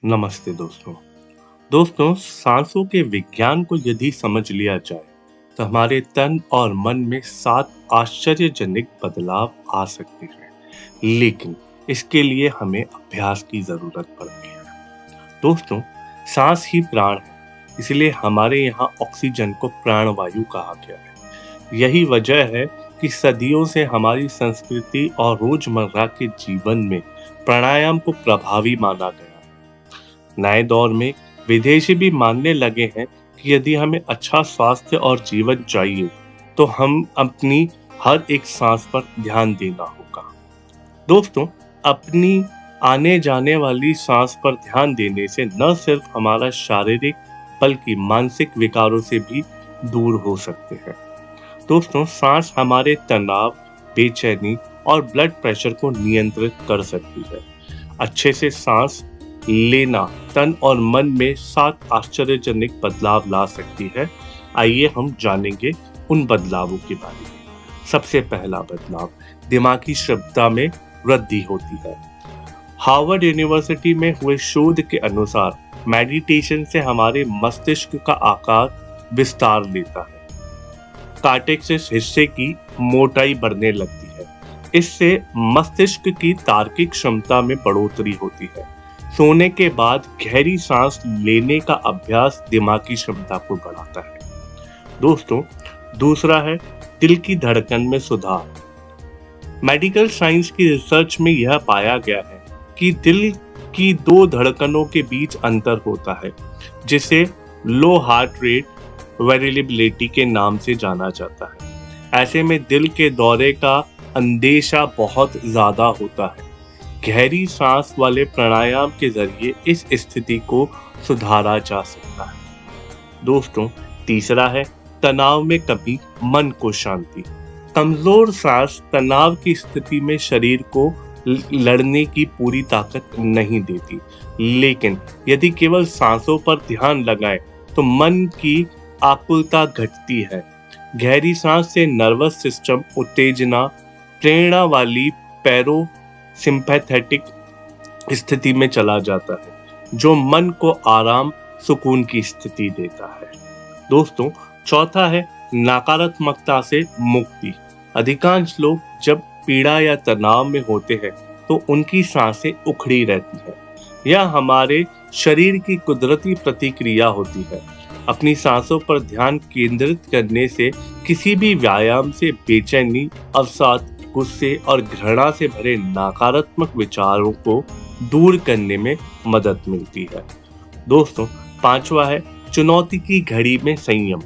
नमस्ते दोस्तों। दोस्तों, सांसों के विज्ञान को यदि समझ लिया जाए तो हमारे तन और मन में 7 आश्चर्यजनक बदलाव आ सकते हैं, लेकिन इसके लिए हमें अभ्यास की जरूरत पड़ती है। दोस्तों, सांस ही प्राण है, इसलिए हमारे यहाँ ऑक्सीजन को प्राणवायु कहा गया है। यही वजह है कि सदियों से हमारी संस्कृति और रोजमर्रा के जीवन में प्राणायाम को प्रभावी माना गया है। नए दौर में विदेशी भी मानने लगे हैं कि यदि हमें अच्छा स्वास्थ्य और जीवन चाहिए तो हम अपनी हर एक सांस पर ध्यान देना होगा। दोस्तों, अपनी आने जाने वाली सांस पर ध्यान देने से न सिर्फ हमारा शारीरिक बल्कि मानसिक विकारों से भी दूर हो सकते हैं। दोस्तों, सांस हमारे तनाव, बेचैनी और ब्लड प्रेशर को नियंत्रित कर सकती है। अच्छे से सांस लेना तन और मन में 7 आश्चर्यजनक बदलाव ला सकती है। आइए हम जानेंगे उन बदलावों के बारे में। सबसे पहला बदलाव, दिमागी क्षमता में वृद्धि होती है। हार्वर्ड यूनिवर्सिटी में हुए शोध के अनुसार मेडिटेशन से हमारे मस्तिष्क का आकार विस्तार लेता है। कार्टेक्स हिस्से की मोटाई बढ़ने लगती है। इससे मस्तिष्क की तार्किक क्षमता में बढ़ोतरी होती है। सोने के बाद गहरी सांस लेने का अभ्यास दिमागी क्षमता को बढ़ाता है। दोस्तों, दूसरा है दिल की धड़कन में सुधार। मेडिकल साइंस की रिसर्च में यह पाया गया है कि दिल की 2 धड़कनों के बीच अंतर होता है, जिसे लो हार्ट रेट वेरिएबिलिटी के नाम से जाना जाता है। ऐसे में दिल के दौरे का अंदेशा बहुत ज्यादा होता है। गहरी सांस वाले प्राणायाम के जरिए इस स्थिति को सुधारा जा सकता है। दोस्तों, तीसरा है तनाव में कमी, मन को शांति। कमजोर सांस तनाव की स्थिति में शरीर को लड़ने की पूरी ताकत नहीं देती, लेकिन यदि केवल सांसों पर ध्यान लगाएं तो मन की आकुलता घटती है। गहरी सांस से नर्वस सिस्टम उत्तेजना, प्रेरणा वाली पैरो सिंपैथेटिक स्थिति में चला जाता है, जो मन को आराम, सुकून की स्थिति देता है। दोस्तों, चौथा है नकारात्मकता से मुक्ति। अधिकांश लोग जब पीड़ा या तनाव में होते हैं तो उनकी सांसें उखड़ी रहती है। यह हमारे शरीर की कुदरती प्रतिक्रिया होती है। अपनी सांसों पर ध्यान केंद्रित करने से किसी भी व्यायाम से बेचैनी, अवसाद, गुस्से और घृणा से भरे नकारात्मक विचारों को दूर करने में मदद मिलती है। दोस्तों, पांचवा है चुनौती की घड़ी में संयम।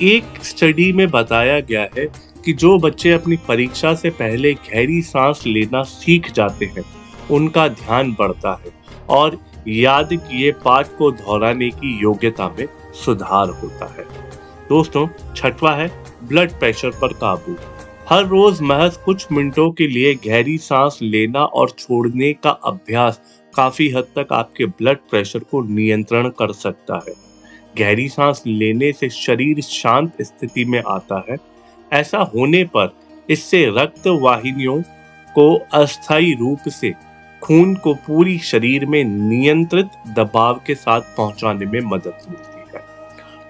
एक स्टडी में बताया गया है कि जो बच्चे अपनी परीक्षा से पहले गहरी सांस लेना सीख जाते हैं, उनका ध्यान बढ़ता है और याद किए पाठ को दोहराने की योग्यता में सुधार होता है। दोस्तों, छठवां है ब्लड प्रेशर पर काबू। हर रोज महज कुछ मिनटों के लिए गहरी सांस लेना और छोड़ने का अभ्यास काफी हद तक आपके ब्लड प्रेशर को नियंत्रण कर सकता है। गहरी सांस लेने से शरीर शांत स्थिति में आता है। ऐसा होने पर इससे रक्त वाहिनियों को अस्थायी रूप से खून को पूरी शरीर में नियंत्रित दबाव के साथ पहुंचाने में मदद मिलती है।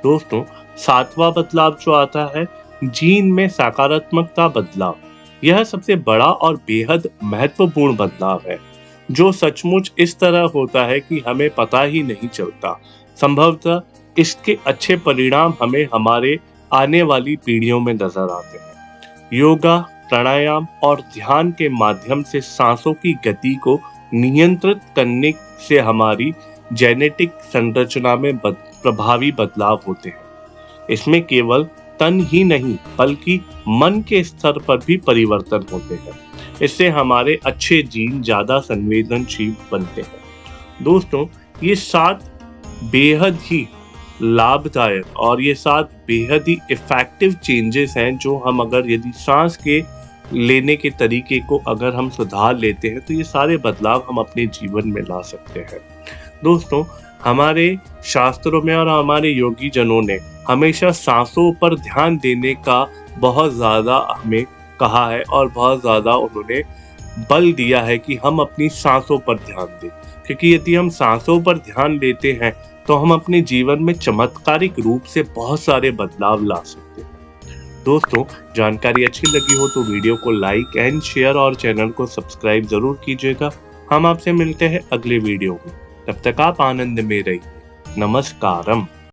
दोस्तों, सातवां बदलाव जो आता है जीन में सकारात्मकता बदलाव। यह सबसे बड़ा और बेहद महत्वपूर्ण बदलाव है, जो सचमुच इस तरह होता है कि हमें पता ही नहीं चलता। संभवतः इसके अच्छे परिणाम हमें हमारे आने वाली पीढ़ियों में नजर आते हैं। योगा, प्राणायाम और ध्यान के माध्यम से सांसों की गति को नियंत्रित करने से हमारी जेनेटिक संरचना में प्रभावी बदलाव होते हैं। इसमें केवल तन ही नहीं बल्कि मन के स्तर पर भी परिवर्तन होते हैं। इससे हमारे अच्छे जीन ज्यादा संवेदनशील बनते हैं। दोस्तों, ये 7 बेहद ही लाभदायक और ये 7 बेहद ही इफेक्टिव चेंजेस हैं, जो हम अगर यदि सांस के लेने के तरीके को अगर हम सुधार लेते हैं तो ये सारे बदलाव हम अपने जीवन में ला सकते हैं। दोस्तों, हमारे शास्त्रों में और हमारे योगी जनों ने हमेशा सांसों पर ध्यान देने का बहुत ज्यादा हमें कहा है और बहुत ज्यादा उन्होंने बल दिया है कि हम अपनी सांसों पर ध्यान दें। क्योंकि यदि हम सांसों पर ध्यान देते हैं तो हम अपने जीवन में चमत्कारिक रूप से बहुत सारे बदलाव ला सकते हैं। दोस्तों, जानकारी अच्छी लगी हो तो वीडियो को लाइक एंड शेयर और चैनल को सब्सक्राइब जरूर कीजिएगा। हम आपसे मिलते हैं अगले वीडियो में। तब तक आप आनंद में रहिए। नमस्कारम।